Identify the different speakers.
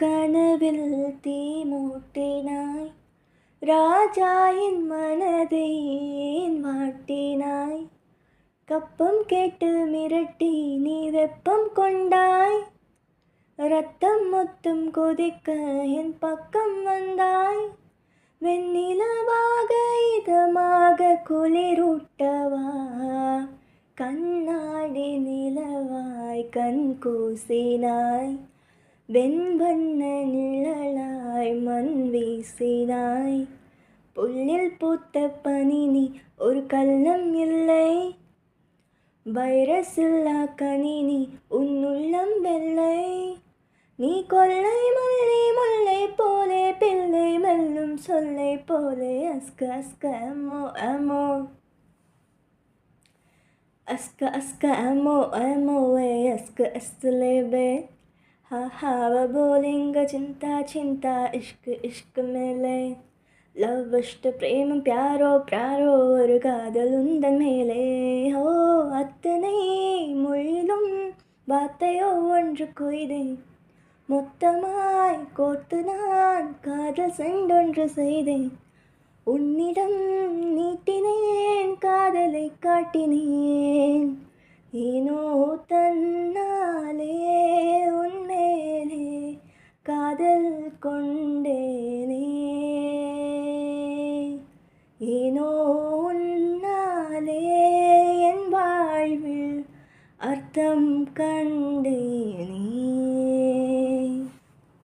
Speaker 1: கனவில் தீ மூட்டினாய், ராஜா என் மனதை ஏன் வாட்டினாய்? கப்பம் கேட்டு மிரட்டி நீ வெப்பம் கொண்டாய், ரத்தம் மொத்தம் கொதிக்க என் பக்கம் வந்தாய். வெண்ணிலவாக இதமாக குளிரூட்டவா, கண்ணாடி நிலவாய் கண் கூசினாய், வெண்வண்ண நிழலாய் மண் வீசினாய். புல்லில் பூத்த பனி நீ ஒரு கள்ளம் இல்லை, வைரசில்லா கனி நீ உன் உள்ளம் வெள்ளை. நீ கொள்ளை மல்லி முல்லை போலே பிள்ளை மெல்லும் சொல்லை போலே அஸ்க அஸ்க அமோ அமோ, அஸ்க அஸ்க அமோ अमो वे अस्क असले बे. हा हवा बोलेंगे चिंता चिंता इश्क इश्क मेले, लव इष्ट प्रेम प्यारो प्यारो ஒரு காதல் உந்தன் மேலே. ஓ அத்தனை மொழியிலும் வார்த்தையோ ஒன்று கொய்தேன், மொத்தமாய் கோர்த்து நான் காதல் சென்றொன்று செய்தேன். உன்னிடம் நீட்டினேன் காதலை காட்டினேன், ஏனோ தன்னாலே உன்மேலே காதல் கொண்டேனே. ஏனோ உன்னாலே என் வாழ்வில் அர்த்தம் கண்டேன்.